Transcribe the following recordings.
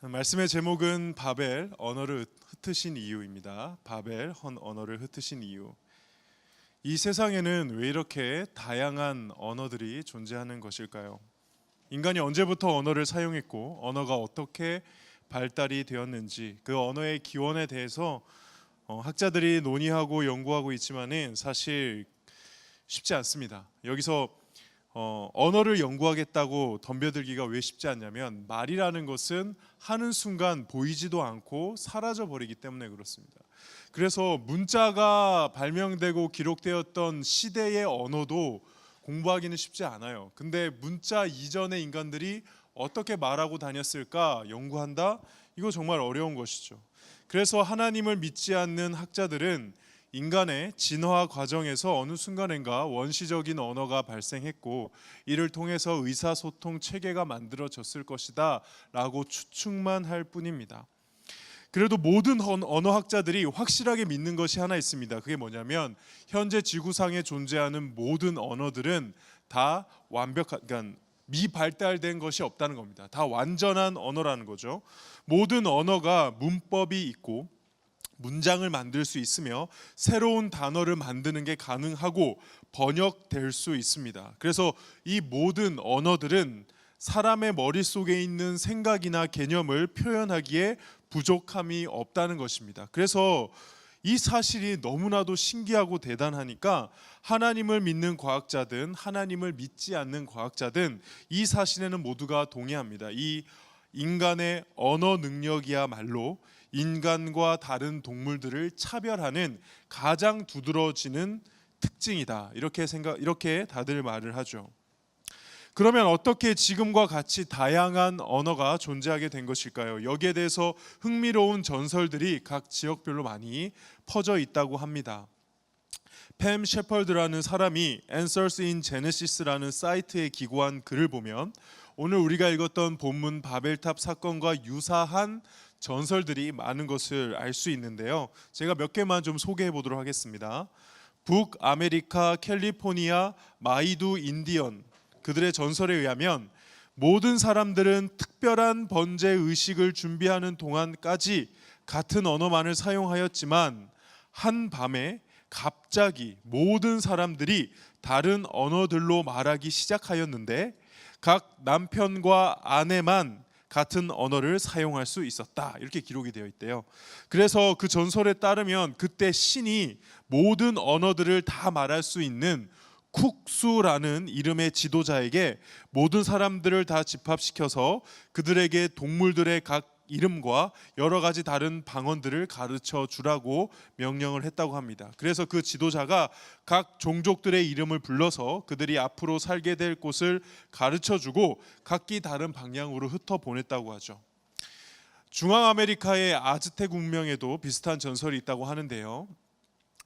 말씀의 제목은 바벨 언어를 흩으신 이유입니다. 바벨 언어를 흩으신 이유. 이 세상에는 왜 이렇게 다양한 언어들이 존재하는 것일까요? 인간이 언제부터 언어를 사용했고 언어가 어떻게 발달이 되었는지 그 언어의 기원에 대해서 학자들이 논의하고 연구하고 있지만은 사실 쉽지 않습니다. 여기서 언어를 연구하겠다고 덤벼들기가 왜 쉽지 않냐면 말이라는 것은 하는 순간 보이지도 않고 사라져 버리기 때문에 그렇습니다. 그래서 문자가 발명되고 기록되었던 시대의 언어도 공부하기는 쉽지 않아요. 근데 문자 이전의 인간들이 어떻게 말하고 다녔을까 연구한다? 이거 정말 어려운 것이죠. 그래서 하나님을 믿지 않는 학자들은 인간의 진화 과정에서 어느 순간인가 원시적인 언어가 발생했고 이를 통해서 의사소통 체계가 만들어졌을 것이다 라고 추측만 할 뿐입니다. 그래도 모든 언어학자들이 확실하게 믿는 것이 하나 있습니다. 그게 뭐냐면 현재 지구상에 존재하는 모든 언어들은 다 그러니까 미발달된 것이 없다는 겁니다. 다 완전한 언어라는 거죠. 모든 언어가 문법이 있고 문장을 만들 수 있으며 새로운 단어를 만드는 게 가능하고 번역될 수 있습니다. 그래서 이 모든 언어들은 사람의 머릿속에 있는 생각이나 개념을 표현하기에 부족함이 없다는 것입니다. 그래서 이 사실이 너무나도 신기하고 대단하니까 하나님을 믿는 과학자든 하나님을 믿지 않는 과학자든 이 사실에는 모두가 동의합니다. 이 인간의 언어 능력이야말로 인간과 다른 동물들을 차별하는 가장 두드러지는 특징이다. 이렇게 다들 말을 하죠. 그러면 어떻게 지금과 같이 다양한 언어가 존재하게 된 것일까요? 여기에 대해서 흥미로운 전설들이 각 지역별로 많이 퍼져 있다고 합니다. 팸 셰퍼드라는 사람이 Answers in Genesis라는 사이트에 기고한 글을 보면 오늘 우리가 읽었던 본문 바벨탑 사건과 유사한 전설들이 많은 것을 알 수 있는데요. 제가 몇 개만 좀 소개해 보도록 하겠습니다. 북아메리카 캘리포니아 마이두 인디언 그들의 전설에 의하면 모든 사람들은 특별한 번제 의식을 준비하는 동안까지 같은 언어만을 사용하였지만 한밤에 갑자기 모든 사람들이 다른 언어들로 말하기 시작하였는데 각 남편과 아내만 같은 언어를 사용할 수 있었다. 이렇게 기록이 되어 있대요. 그래서 그 전설에 따르면 그때 신이 모든 언어들을 다 말할 수 있는 쿡수라는 이름의 지도자에게 모든 사람들을 다 집합시켜서 그들에게 동물들의 각 이름과 여러 가지 다른 방언들을 가르쳐 주라고 명령을 했다고 합니다. 그래서 그 지도자가 각 종족들의 이름을 불러서 그들이 앞으로 살게 될 곳을 가르쳐 주고 각기 다른 방향으로 흩어 보냈다고 하죠. 중앙아메리카의 아즈텍 문명에도 비슷한 전설이 있다고 하는데요.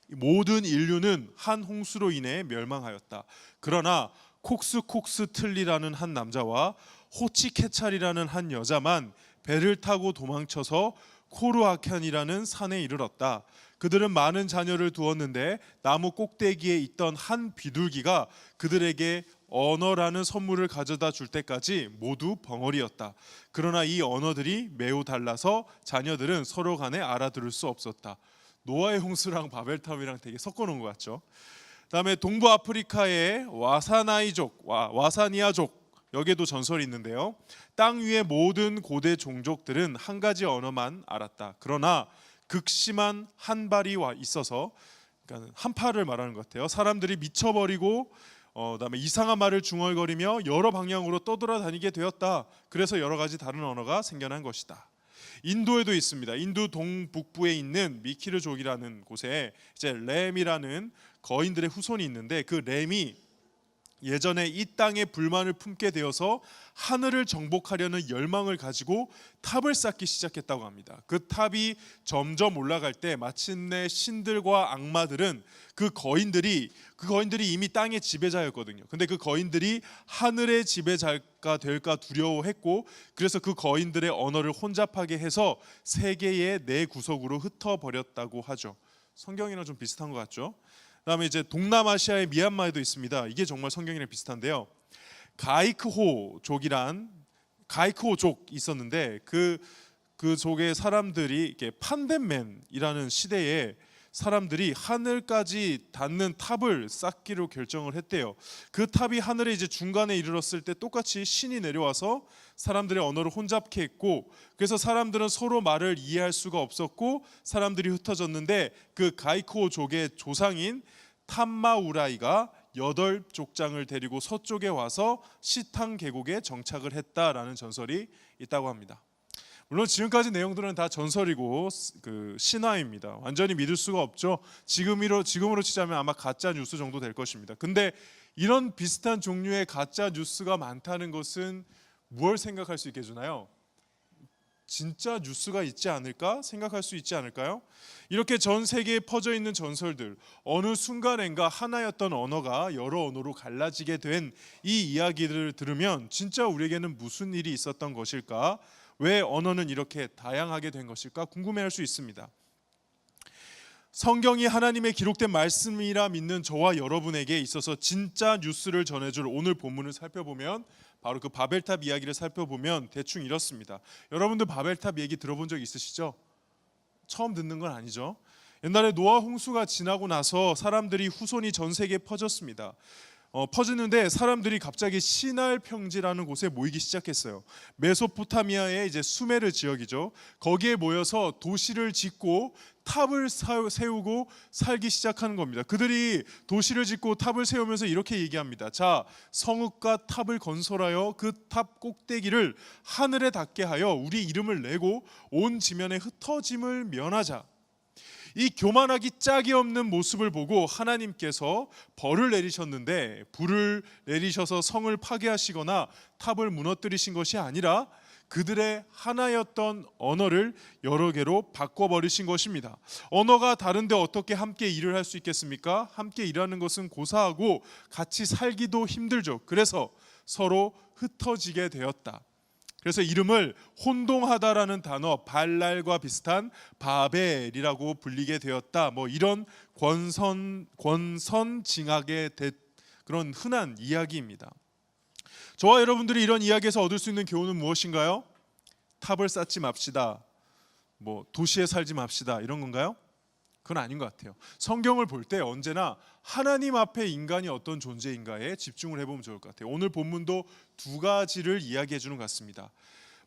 모든 인류는 한 홍수로 인해 멸망하였다. 그러나 콕스콕스틀리라는 한 남자와 호치케찰이라는 한 여자만 배를 타고 도망쳐서 코르아칸이라는 산에 이르렀다. 그들은 많은 자녀를 두었는데 나무 꼭대기에 있던 한 비둘기가 그들에게 언어라는 선물을 가져다 줄 때까지 모두 벙어리였다. 그러나 이 언어들이 매우 달라서 자녀들은 서로 간에 알아들을 수 없었다. 노아의 홍수랑 바벨탑이랑 되게 섞어놓은 것 같죠. 그다음에 동부 아프리카의 와사니아족 여기에도 전설이 있는데요. 땅 위의 모든 고대 종족들은 한 가지 언어만 알았다. 그러나 극심한 한발이 있어서 그러니까 한파를 말하는 것 같아요. 사람들이 미쳐버리고 그다음에 이상한 말을 중얼거리며 여러 방향으로 떠돌아다니게 되었다. 그래서 여러 가지 다른 언어가 생겨난 것이다. 인도에도 있습니다. 인도 동북부에 있는 미키르족이라는 곳에 이제 램이라는 거인들의 후손이 있는데 그 램이 예전에 이 땅에 불만을 품게 되어서 하늘을 정복하려는 열망을 가지고 탑을 쌓기 시작했다고 합니다. 그 탑이 점점 올라갈 때 마침내 신들과 악마들은 그 거인들이 이미 땅의 지배자였거든요. 근데 그 거인들이 하늘의 지배자가 될까 두려워했고 그래서 그 거인들의 언어를 혼잡하게 해서 세계의 네 구석으로 흩어버렸다고 하죠. 성경이랑 좀 비슷한 것 같죠? 그다음에 이제 동남아시아의 미얀마에도 있습니다. 이게 정말 성경이랑 비슷한데요. 가이크호족 있었는데 그 그 속에 사람들이 이렇게 판덴맨이라는 시대에 사람들이 하늘까지 닿는 탑을 쌓기로 결정을 했대요. 그 탑이 하늘에 이제 중간에 이르렀을 때 똑같이 신이 내려와서 사람들의 언어를 혼잡케 했고, 그래서 사람들은 서로 말을 이해할 수가 없었고 사람들이 흩어졌는데, 그 가이코족의 조상인 탐마우라이가 8족장을 데리고 서쪽에 와서 시탕 계곡에 정착을 했다라는 전설이 있다고 합니다. 물론 지금까지 내용들은 다 전설이고 그 신화입니다. 완전히 믿을 수가 없죠. 지금으로 치자면 아마 가짜 뉴스 정도 될 것입니다. 근데 이런 비슷한 종류의 가짜 뉴스가 많다는 것은 무엇을 생각할 수 있게 해주나요? 진짜 뉴스가 있지 않을까 생각할 수 있지 않을까요? 이렇게 전 세계에 퍼져 있는 전설들, 어느 순간엔가 하나였던 언어가 여러 언어로 갈라지게 된 이 이야기들을 들으면 진짜 우리에게는 무슨 일이 있었던 것일까? 왜 언어는 이렇게 다양하게 된 것일까 궁금해할 수 있습니다. 성경이 하나님의 기록된 말씀이라 믿는 저와 여러분에게 있어서 진짜 뉴스를 전해줄 오늘 본문을 살펴보면, 바로 그 바벨탑 이야기를 살펴보면 대충 이렇습니다. 여러분들 바벨탑 얘기 들어본 적 있으시죠? 처음 듣는 건 아니죠. 옛날에 노아 홍수가 지나고 나서 사람들이 후손이 전 세계에 퍼졌습니다. 퍼지는데 사람들이 갑자기 시날 평지라는 곳에 모이기 시작했어요. 메소포타미아의 이제 수메르 지역이죠. 거기에 모여서 도시를 짓고 탑을 세우고 살기 시작하는 겁니다. 그들이 도시를 짓고 탑을 세우면서 이렇게 얘기합니다. 자, 성읍과 탑을 건설하여 그 탑 꼭대기를 하늘에 닿게 하여 우리 이름을 내고 온 지면에 흩어짐을 면하자. 이 교만하기 짝이 없는 모습을 보고 하나님께서 벌을 내리셨는데, 불을 내리셔서 성을 파괴하시거나 탑을 무너뜨리신 것이 아니라 그들의 하나였던 언어를 여러 개로 바꿔버리신 것입니다. 언어가 다른데 어떻게 함께 일을 할 수 있겠습니까? 함께 일하는 것은 고사하고 같이 살기도 힘들죠. 그래서 서로 흩어지게 되었다. 그래서 이름을 혼동하다라는 단어, 발랄과 비슷한 바벨이라고 불리게 되었다. 뭐 이런 권선징악의 그런 흔한 이야기입니다. 저와 여러분들이 이런 이야기에서 얻을 수 있는 교훈은 무엇인가요? 탑을 쌓지 맙시다, 뭐 도시에 살지 맙시다, 이런 건가요? 그건 아닌 것 같아요. 성경을 볼 때 언제나 하나님 앞에 인간이 어떤 존재인가에 집중을 해보면 좋을 것 같아요. 오늘 본문도 두 가지를 이야기해 주는 것 같습니다.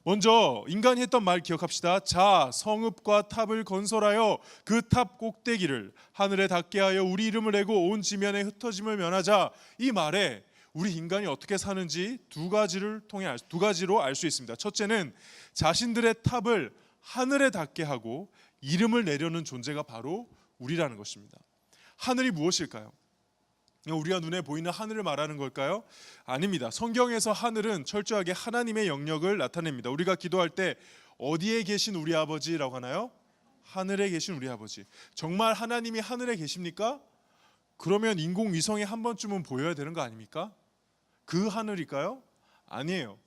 먼저 인간이 했던 말 기억합시다. 자, 성읍과 탑을 건설하여 그 탑 꼭대기를 하늘에 닿게 하여 우리 이름을 내고 온 지면에 흩어짐을 면하자. 이 말에 우리 인간이 어떻게 사는지 두 가지로 알 수 있습니다. 첫째는 자신들의 탑을 하늘에 닿게 하고 이름을 내려는 존재가 바로 우리라는 것입니다. 하늘이 무엇일까요? 우리가 눈에 보이는 하늘을 말하는 걸까요? 아닙니다. 성경에서 하늘은 철저하게 하나님의 영역을 나타냅니다. 우리가 기도할 때 어디에 계신 우리 아버지라고 하나요? 하늘에 계신 우리 아버지. 정말 하나님이 하늘에 계십니까? 그러면 인공위성에 한 번쯤은 보여야 되는 거 아닙니까? 그 하늘일까요? 아니에요.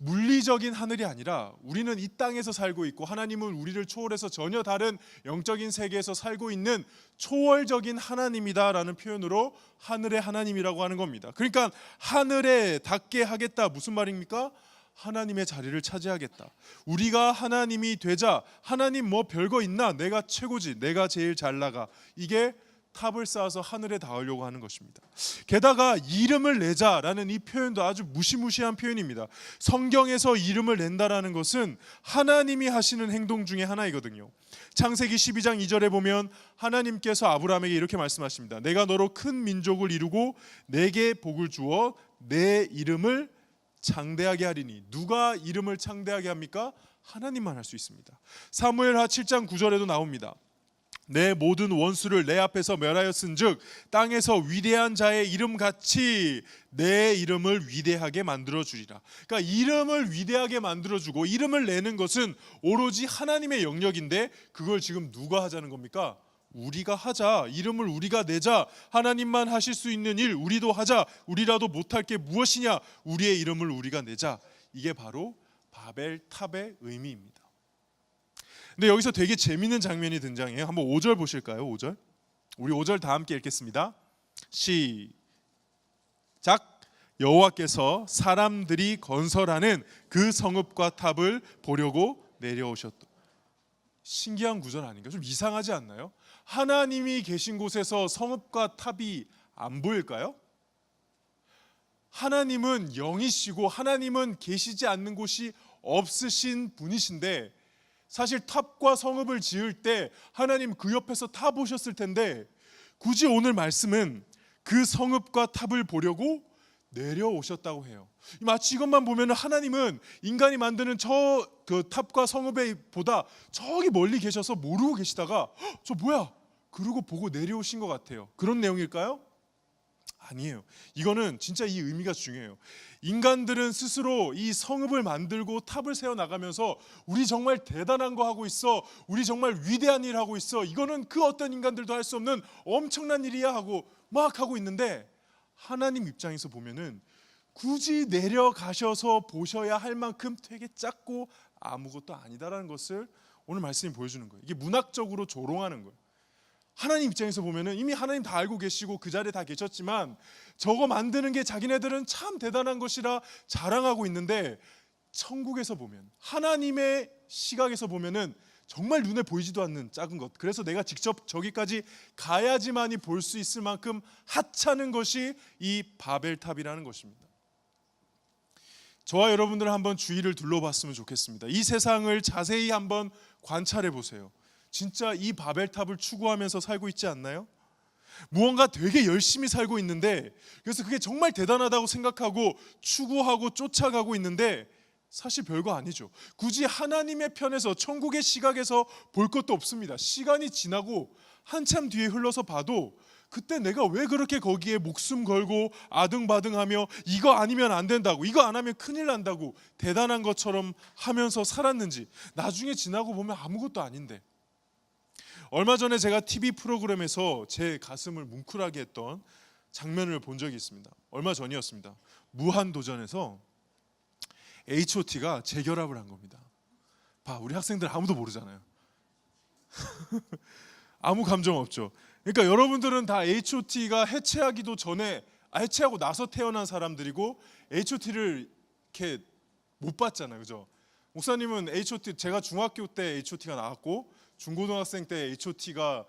물리적인 하늘이 아니라 우리는 이 땅에서 살고 있고 하나님은 우리를 초월해서 전혀 다른 영적인 세계에서 살고 있는 초월적인 하나님이다라는 표현으로 하늘의 하나님이라고 하는 겁니다. 그러니까 하늘에 닿게 하겠다, 무슨 말입니까? 하나님의 자리를 차지하겠다. 우리가 하나님이 되자. 하나님 뭐 별거 있나? 내가 최고지, 내가 제일 잘 나가. 이게 탑을 쌓아서 하늘에 닿으려고 하는 것입니다. 게다가 이름을 내자라는 이 표현도 아주 무시무시한 표현입니다. 성경에서 이름을 낸다라는 것은 하나님이 하시는 행동 중에 하나이거든요. 창세기 12장 2절에 보면 하나님께서 아브라함에게 이렇게 말씀하십니다. 내가 너로 큰 민족을 이루고 내게 복을 주어 내 이름을 창대하게 하리니. 누가 이름을 창대하게 합니까? 하나님만 할 수 있습니다. 사무엘하 7장 9절에도 나옵니다. 내 모든 원수를 내 앞에서 멸하였은즉 땅에서 위대한 자의 이름같이 내 이름을 위대하게 만들어주리라. 그러니까 이름을 위대하게 만들어주고 이름을 내는 것은 오로지 하나님의 영역인데, 그걸 지금 누가 하자는 겁니까? 우리가 하자. 이름을 우리가 내자. 하나님만 하실 수 있는 일 우리도 하자. 우리라도 못할 게 무엇이냐? 우리의 이름을 우리가 내자. 이게 바로 바벨탑의 의미입니다. 근데 여기서 되게 재미있는 장면이 등장해요. 한번 5절 보실까요? 5절. 우리 5절 다 함께 읽겠습니다. 시작. 여호와께서 사람들이 건설하는 그 성읍과 탑을 보려고 내려오셨다. 신기한 구절 아닌가? 좀 이상하지 않나요? 하나님이 계신 곳에서 성읍과 탑이 안 보일까요? 하나님은 영이시고 하나님은 계시지 않는 곳이 없으신 분이신데, 사실 탑과 성읍을 지을 때 하나님 그 옆에서 다 보셨을 텐데, 굳이 오늘 말씀은 그 성읍과 탑을 보려고 내려오셨다고 해요. 마치 이것만 보면 하나님은 인간이 만드는 저 그 탑과 성읍에 보다 저기 멀리 계셔서 모르고 계시다가 저 뭐야? 그러고 보고 내려오신 것 같아요. 그런 내용일까요? 아니에요. 이거는 진짜 이 의미가 중요해요. 인간들은 스스로 이 성읍을 만들고 탑을 세워 나가면서 우리 정말 대단한 거 하고 있어, 우리 정말 위대한 일 하고 있어, 이거는 그 어떤 인간들도 할 수 없는 엄청난 일이야 하고 막 하고 있는데, 하나님 입장에서 보면은 굳이 내려가셔서 보셔야 할 만큼 되게 작고 아무것도 아니다라는 것을 오늘 말씀이 보여주는 거예요. 이게 문학적으로 조롱하는 거예요. 하나님 입장에서 보면은 이미 하나님 다 알고 계시고 그 자리에 다 계셨지만 저거 만드는 게 자기네들은 참 대단한 것이라 자랑하고 있는데, 천국에서 보면, 하나님의 시각에서 보면은 정말 눈에 보이지도 않는 작은 것, 그래서 내가 직접 저기까지 가야지만이 볼 수 있을 만큼 하찮은 것이 이 바벨탑이라는 것입니다. 저와 여러분들은 한번 주위를 둘러봤으면 좋겠습니다. 이 세상을 자세히 한번 관찰해 보세요. 진짜 이 바벨탑을 추구하면서 살고 있지 않나요? 무언가 되게 열심히 살고 있는데, 그래서 그게 정말 대단하다고 생각하고 추구하고 쫓아가고 있는데 사실 별거 아니죠. 굳이 하나님의 편에서, 천국의 시각에서 볼 것도 없습니다. 시간이 지나고 한참 뒤에 흘러서 봐도 그때 내가 왜 그렇게 거기에 목숨 걸고 아등바등하며 이거 아니면 안 된다고, 이거 안 하면 큰일 난다고 대단한 것처럼 하면서 살았는지 나중에 지나고 보면 아무것도 아닌데. 얼마 전에 제가 TV 프로그램에서 제 가슴을 뭉클하게 했던 장면을 본 적이 있습니다. 얼마 전이었습니다. 무한도전에서 H.O.T가 재결합을 한 겁니다. 우리 학생들 아무도 모르잖아요. 아무 감정 없죠. 그러니까 여러분들은 다 H.O.T가 해체하기도 전에, 해체하고 나서 태어난 사람들이고 H.O.T를 이렇게 못 봤잖아요, 그죠? 목사님은 H.O.T, 제가 중학교 때 H.O.T가 나왔고 중고등학생 때 H.O.T가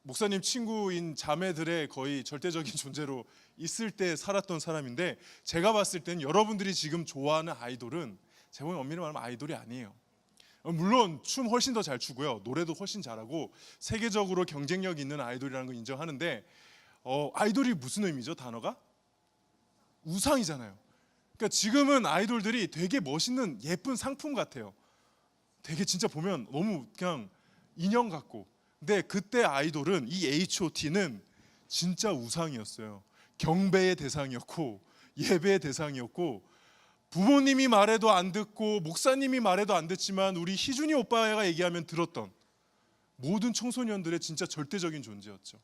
목사님 친구인 자매들의 거의 절대적인 존재로 있을 때 살았던 사람인데, 제가 봤을 때는 여러분들이 지금 좋아하는 아이돌은 제가 보기엔 엄밀히 말하면 아이돌이 아니에요. 물론 춤 훨씬 더 잘 추고요, 노래도 훨씬 잘하고 세계적으로 경쟁력 있는 아이돌이라는 걸 인정하는데, 아이돌이 무슨 의미죠? 단어가 우상이잖아요. 그러니까 지금은 아이돌들이 되게 멋있는 예쁜 상품 같아요. 되게 진짜 보면 너무 그냥 인형 같고. 근데 그때 아이돌은, 이 H.O.T는 진짜 우상이었어요. 경배의 대상이었고 예배의 대상이었고, 부모님이 말해도 안 듣고 목사님이 말해도 안 듣지만 우리 희준이 오빠가 얘기하면 들었던 모든 청소년들의 진짜 절대적인 존재였죠.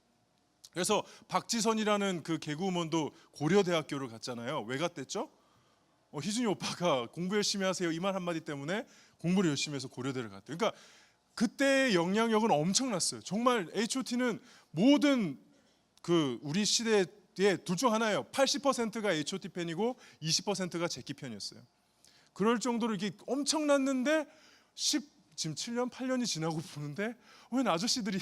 그래서 박지선이라는 그 개그우먼도 고려대학교를 갔잖아요. 왜 갔댔죠? 희준이 오빠가 공부 열심히 하세요 이 말 한마디 때문에 공부를 열심히 해서 고려대를 갔대요. 그러니까 그때의 영향력은 엄청났어요. 정말 H.O.T는 모든 그 우리 시대에 둘 중 하나예요. 80%가 H.O.T 팬이고 20%가 제키 팬이었어요. 그럴 정도로 이게 엄청났는데 지금 7년 8년이 지나고 보는데 웬 아저씨들이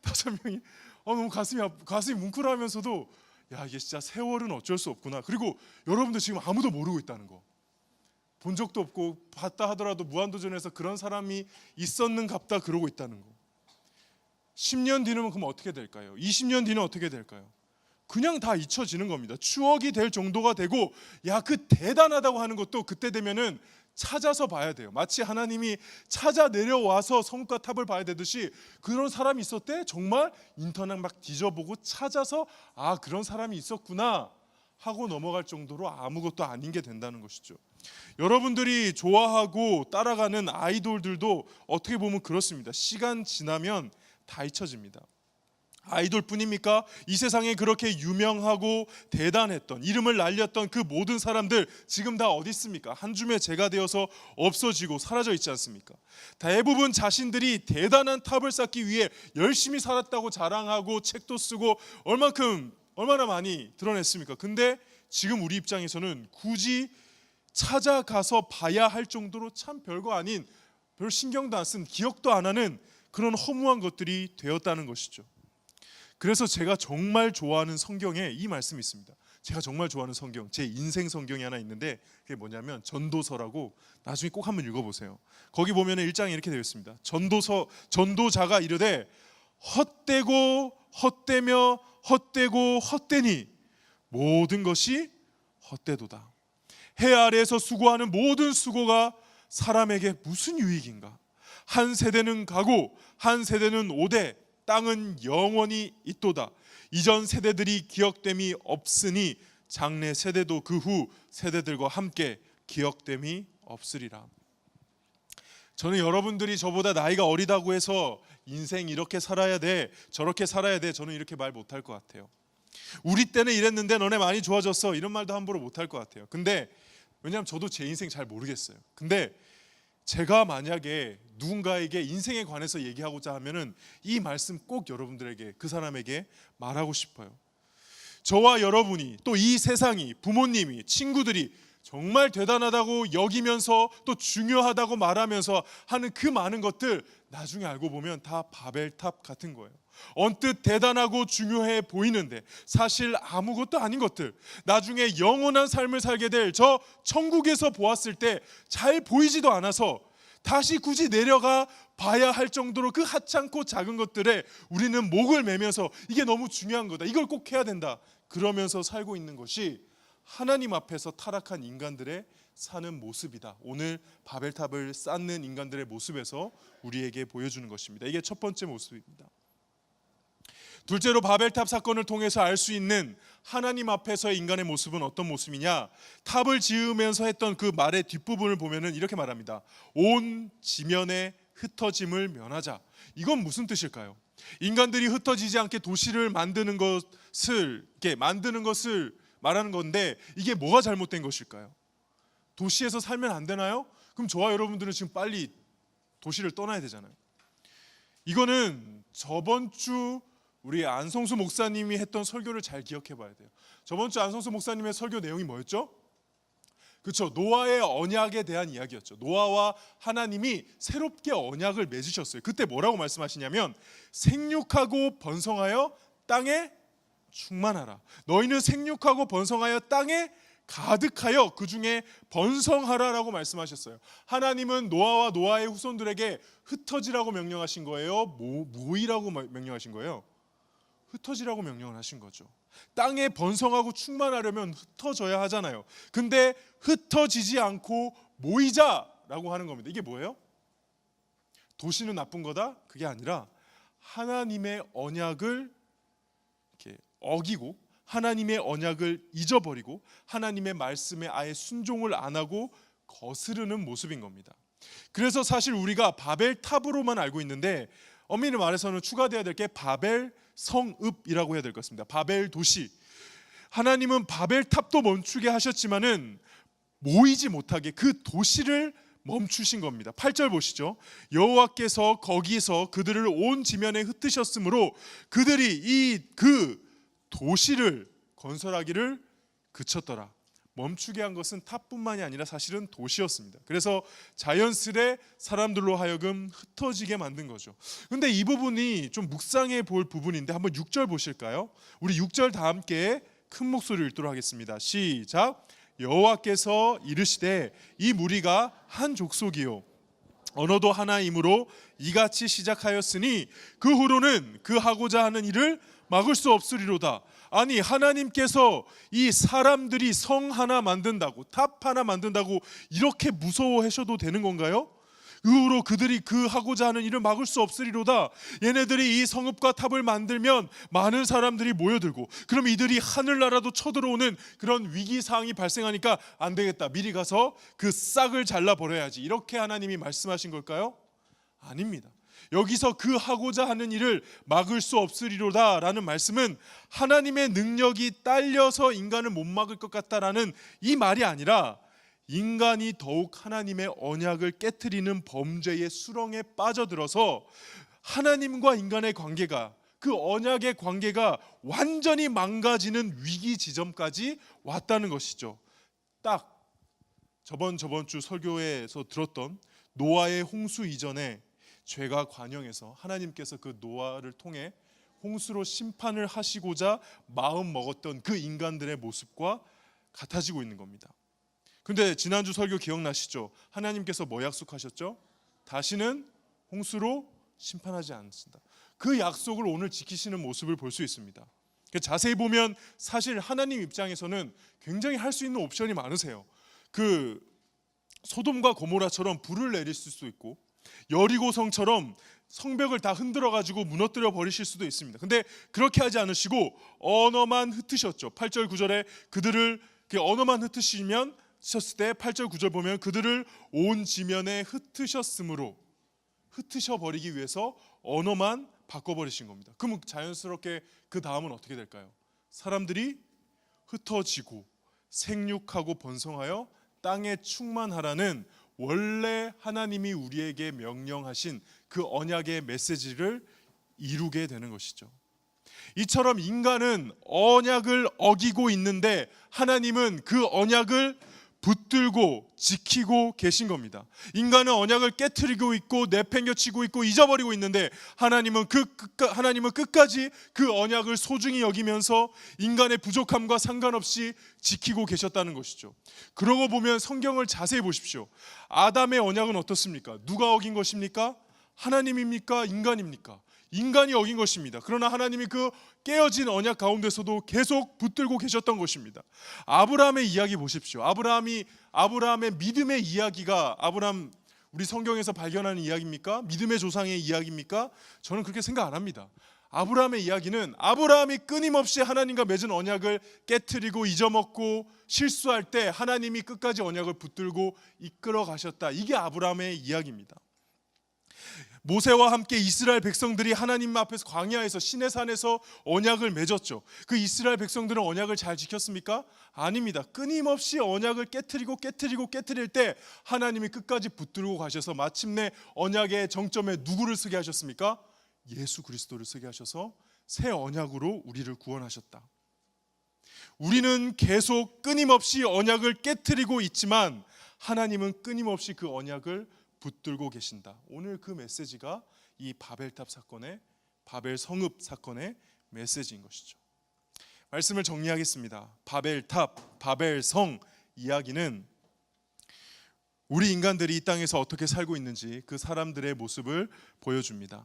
5명이 너무 가슴이 뭉클하면서도, 야, 이게 진짜 세월은 어쩔 수 없구나. 그리고 여러분들 지금 아무도 모르고 있다는 거, 본 적도 없고 봤다 하더라도 무한도전에서 그런 사람이 있었는갑다 그러고 있다는 거. 10년 뒤는 그럼 어떻게 될까요? 20년 뒤는 어떻게 될까요? 그냥 다 잊혀지는 겁니다. 추억이 될 정도가 되고, 야, 그 대단하다고 하는 것도 그때 되면은 찾아서 봐야 돼요. 마치 하나님이 찾아 내려와서 성과 탑을 봐야 되듯이, 그런 사람이 있었대? 정말 인터넷 막 뒤져보고 찾아서 그런 사람이 있었구나 하고 넘어갈 정도로 아무것도 아닌 게 된다는 것이죠. 여러분들이 좋아하고 따라가는 아이돌들도 어떻게 보면 그렇습니다. 시간 지나면 다 잊혀집니다. 아이돌뿐입니까? 이 세상에 그렇게 유명하고 대단했던, 이름을 날렸던 그 모든 사람들 지금 다 어디 있습니까? 한 줌의 재가 되어서 없어지고 사라져 있지 않습니까? 대부분 자신들이 대단한 탑을 쌓기 위해 열심히 살았다고 자랑하고 책도 쓰고 얼마나 많이 드러냈습니까? 근데 지금 우리 입장에서는 굳이 찾아가서 봐야 할 정도로 참 별거 아닌, 별 신경도 안 쓴, 기억도 안 하는 그런 허무한 것들이 되었다는 것이죠. 그래서 제가 정말 좋아하는 성경에 이 말씀이 있습니다. 제가 정말 좋아하는 성경, 제 인생 성경이 하나 있는데 그게 뭐냐면 전도서라고, 나중에 꼭 한번 읽어보세요. 거기 보면 1장에 이렇게 되어 있습니다. 전도자가 이르되 헛되고 헛되며 헛되고 헛되니 모든 것이 헛되도다. 해 아래에서 수고하는 모든 수고가 사람에게 무슨 유익인가? 한 세대는 가고 한 세대는 오되 땅은 영원히 있도다. 이전 세대들이 기억됨이 없으니 장래 세대도 그 후 세대들과 함께 기억됨이 없으리라. 저는 여러분들이 저보다 나이가 어리다고 해서 인생 이렇게 살아야 돼, 저렇게 살아야 돼, 저는 이렇게 말 못할 것 같아요. 우리 때는 이랬는데 너네 많이 좋아졌어, 이런 말도 함부로 못할 것 같아요. 근데 왜냐하면 저도 제 인생 잘 모르겠어요. 근데 제가 만약에 누군가에게 인생에 관해서 얘기하고자 하면은 이 말씀 꼭 여러분들에게, 그 사람에게 말하고 싶어요. 저와 여러분이, 또 이 세상이, 부모님이, 친구들이 정말 대단하다고 여기면서 또 중요하다고 말하면서 하는 그 많은 것들, 나중에 알고 보면 다 바벨탑 같은 거예요. 언뜻 대단하고 중요해 보이는데 사실 아무것도 아닌 것들, 나중에 영원한 삶을 살게 될 저 천국에서 보았을 때 잘 보이지도 않아서 다시 굳이 내려가 봐야 할 정도로 그 하찮고 작은 것들에 우리는 목을 매면서 이게 너무 중요한 거다, 이걸 꼭 해야 된다, 그러면서 살고 있는 것이 하나님 앞에서 타락한 인간들의 사는 모습이다. 오늘 바벨탑을 쌓는 인간들의 모습에서 우리에게 보여주는 것입니다. 이게 첫 번째 모습입니다. 둘째로 바벨탑 사건을 통해서 알 수 있는 하나님 앞에서의 인간의 모습은 어떤 모습이냐? 탑을 지으면서 했던 그 말의 뒷부분을 보면은 이렇게 말합니다. 온 지면의 흩어짐을 면하자. 이건 무슨 뜻일까요? 인간들이 흩어지지 않게 도시를 만드는 것을 말하는 건데, 이게 뭐가 잘못된 것일까요? 도시에서 살면 안 되나요? 그럼 저와 여러분들은 지금 빨리 도시를 떠나야 되잖아요. 이거는 저번 주 우리 안성수 목사님이 했던 설교를 잘 기억해 봐야 돼요. 저번 주 안성수 목사님의 설교 내용이 뭐였죠? 그렇죠. 노아의 언약에 대한 이야기였죠. 노아와 하나님이 새롭게 언약을 맺으셨어요. 그때 뭐라고 말씀하시냐면 생육하고 번성하여 땅에 충만하라. 너희는 생육하고 번성하여 땅에 가득하여 그 중에 번성하라라고 말씀하셨어요. 하나님은 노아와 노아의 후손들에게 흩어지라고 명령하신 거예요? 모이라고 명령하신 거예요? 흩어지라고 명령을 하신 거죠. 땅에 번성하고 충만하려면 흩어져야 하잖아요. 근데 흩어지지 않고 모이자라고 하는 겁니다. 이게 뭐예요? 도시는 나쁜 거다? 그게 아니라 하나님의 언약을 이렇게 어기고 하나님의 언약을 잊어버리고 하나님의 말씀에 아예 순종을 안 하고 거스르는 모습인 겁니다. 그래서 사실 우리가 바벨탑으로만 알고 있는데 엄밀히 말해서는 추가되어야 될 게 바벨 성읍이라고 해야 될 것 같습니다. 바벨 도시. 하나님은 바벨탑도 멈추게 하셨지만은 모이지 못하게 그 도시를 멈추신 겁니다. 8절 보시죠. 여호와께서 거기서 그들을 온 지면에 흩으셨으므로 그들이 그 도시를 건설하기를 그쳤더라. 멈추게 한 것은 탑뿐만이 아니라 사실은 도시였습니다. 그래서 자연스레 사람들로 하여금 흩어지게 만든 거죠. 근데 이 부분이 좀 묵상해 볼 부분인데 한번 6절 보실까요? 우리 6절 다 함께 큰 목소리로 읽도록 하겠습니다. 시작. 여호와께서 이르시되 이 무리가 한 족속이요 언어도 하나이므로 이같이 시작하였으니 그 후로는 그 하고자 하는 일을 막을 수 없으리로다. 아니, 하나님께서 이 사람들이 성 하나 만든다고, 탑 하나 만든다고 이렇게 무서워하셔도 되는 건가요? 그 후로 그들이 그 하고자 하는 일을 막을 수 없으리로다. 얘네들이 이 성읍과 탑을 만들면 많은 사람들이 모여들고 그럼 이들이 하늘나라도 쳐들어오는 그런 위기사항이 발생하니까 안 되겠다, 미리 가서 그 싹을 잘라버려야지, 이렇게 하나님이 말씀하신 걸까요? 아닙니다. 여기서 그 하고자 하는 일을 막을 수 없으리로다 라는 말씀은 하나님의 능력이 딸려서 인간을 못 막을 것 같다라는 이 말이 아니라 인간이 더욱 하나님의 언약을 깨트리는 범죄의 수렁에 빠져들어서 하나님과 인간의 관계가, 그 언약의 관계가 완전히 망가지는 위기 지점까지 왔다는 것이죠. 딱 저번 주 설교에서 들었던 노아의 홍수 이전에 죄가 관영해서 하나님께서 그 노아를 통해 홍수로 심판을 하시고자 마음 먹었던 그 인간들의 모습과 같아지고 있는 겁니다. 근데 지난주 설교 기억나시죠? 하나님께서 뭐 약속하셨죠? 다시는 홍수로 심판하지 않는다. 그 약속을 오늘 지키시는 모습을 볼 수 있습니다. 자세히 보면 사실 하나님 입장에서는 굉장히 할 수 있는 옵션이 많으세요. 그 소돔과 고모라처럼 불을 내리실 수도 있고, 여리고성처럼 성벽을 다 흔들어 가지고 무너뜨려 버리실 수도 있습니다. 근데 그렇게 하지 않으시고 언어만 흩으셨죠. 8절 9절에 그들을 언어만 흩으시면 셨을 때 8절 9절 보면 그들을 온 지면에 흩으셨으므로, 흩으셔 버리기 위해서 언어만 바꿔버리신 겁니다. 그럼 자연스럽게 그 다음은 어떻게 될까요? 사람들이 흩어지고 생육하고 번성하여 땅에 충만하라는 원래 하나님이 우리에게 명령하신 그 언약의 메시지를 이루게 되는 것이죠. 이처럼 인간은 언약을 어기고 있는데 하나님은 그 언약을 붙들고 지키고 계신 겁니다. 인간은 언약을 깨트리고 있고 내팽겨치고 있고 잊어버리고 있는데 하나님은 끝까지 그 언약을 소중히 여기면서 인간의 부족함과 상관없이 지키고 계셨다는 것이죠. 그러고 보면 성경을 자세히 보십시오. 아담의 언약은 어떻습니까? 누가 어긴 것입니까? 하나님입니까? 인간입니까? 인간이 어긴 것입니다. 그러나 하나님이 그 깨어진 언약 가운데서도 계속 붙들고 계셨던 것입니다. 아브라함의 이야기 보십시오. 아브라함의 믿음의 이야기가 우리 성경에서 발견하는 이야기입니까? 믿음의 조상의 이야기입니까? 저는 그렇게 생각 안 합니다. 아브라함의 이야기는 아브라함이 끊임없이 하나님과 맺은 언약을 깨트리고 잊어먹고 실수할 때 하나님이 끝까지 언약을 붙들고 이끌어 가셨다. 이게 아브라함의 이야기입니다. 모세와 함께 이스라엘 백성들이 하나님 앞에서 광야에서 시내산에서 언약을 맺었죠. 그 이스라엘 백성들은 언약을 잘 지켰습니까? 아닙니다. 끊임없이 언약을 깨트릴 때 하나님이 끝까지 붙들고 가셔서 마침내 언약의 정점에 누구를 서게 하셨습니까? 예수 그리스도를 서게 하셔서 새 언약으로 우리를 구원하셨다. 우리는 계속 끊임없이 언약을 깨트리고 있지만 하나님은 끊임없이 그 언약을 붙들고 계신다. 오늘 그 메시지가 이 바벨탑 사건의, 바벨 성읍 사건의 메시지인 것이죠. 말씀을 정리하겠습니다. 바벨탑, 바벨성 이야기는 우리 인간들이 이 땅에서 어떻게 살고 있는지 그 사람들의 모습을 보여줍니다.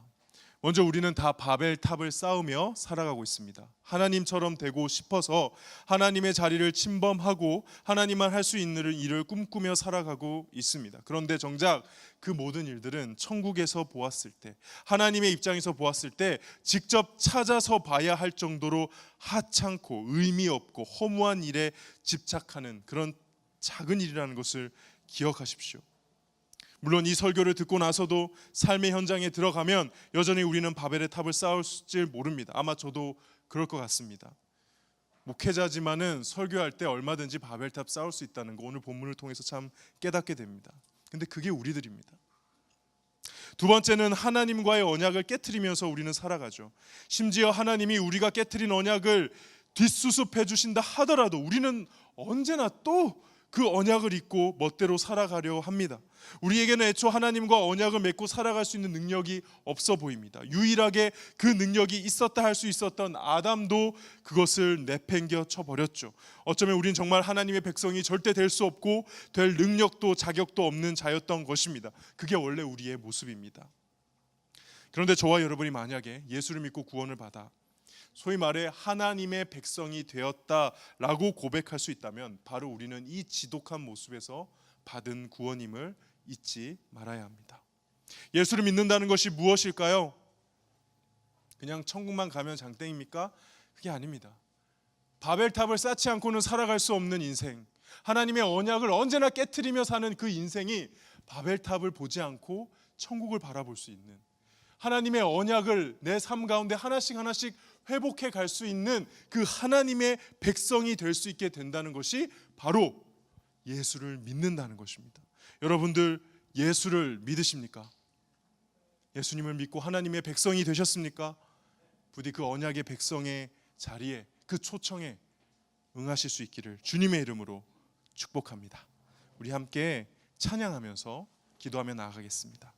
먼저 우리는 다 바벨탑을 쌓으며 살아가고 있습니다. 하나님처럼 되고 싶어서 하나님의 자리를 침범하고 하나님만 할 수 있는 일을 꿈꾸며 살아가고 있습니다. 그런데 정작 그 모든 일들은 천국에서 보았을 때, 하나님의 입장에서 보았을 때 직접 찾아서 봐야 할 정도로 하찮고 의미 없고 허무한 일에 집착하는 그런 작은 일이라는 것을 기억하십시오. 물론 이 설교를 듣고 나서도 삶의 현장에 들어가면 여전히 우리는 바벨의 탑을 쌓을지 모릅니다. 아마 저도 그럴 것 같습니다. 목회자지만은 설교할 때 얼마든지 바벨탑 쌓을 수 있다는 거 오늘 본문을 통해서 참 깨닫게 됩니다. 근데 그게 우리들입니다. 두 번째는 하나님과의 언약을 깨트리면서 우리는 살아가죠. 심지어 하나님이 우리가 깨트린 언약을 뒷수습해 주신다 하더라도 우리는 언제나 또 그 언약을 잊고 멋대로 살아가려 합니다. 우리에게는 애초 하나님과 언약을 맺고 살아갈 수 있는 능력이 없어 보입니다. 유일하게 그 능력이 있었다 할 수 있었던 아담도 그것을 내팽겨 쳐버렸죠. 어쩌면 우린 정말 하나님의 백성이 절대 될 수 없고 될 능력도 자격도 없는 자였던 것입니다. 그게 원래 우리의 모습입니다. 그런데 저와 여러분이 만약에 예수를 믿고 구원을 받아 소위 말해 하나님의 백성이 되었다라고 고백할 수 있다면 바로 우리는 이 지독한 모습에서 받은 구원임을 잊지 말아야 합니다. 예수를 믿는다는 것이 무엇일까요? 그냥 천국만 가면 장땡입니까? 그게 아닙니다. 바벨탑을 쌓지 않고는 살아갈 수 없는 인생, 하나님의 언약을 언제나 깨트리며 사는 그 인생이 바벨탑을 보지 않고 천국을 바라볼 수 있는, 하나님의 언약을 내 삶 가운데 하나씩 회복해 갈 수 있는 그 하나님의 백성이 될 수 있게 된다는 것이 바로 예수를 믿는다는 것입니다. 여러분들 예수를 믿으십니까? 예수님을 믿고 하나님의 백성이 되셨습니까? 부디 그 언약의 백성의 자리에, 그 초청에 응하실 수 있기를 주님의 이름으로 축복합니다. 우리 함께 찬양하면서 기도하며 나아가겠습니다.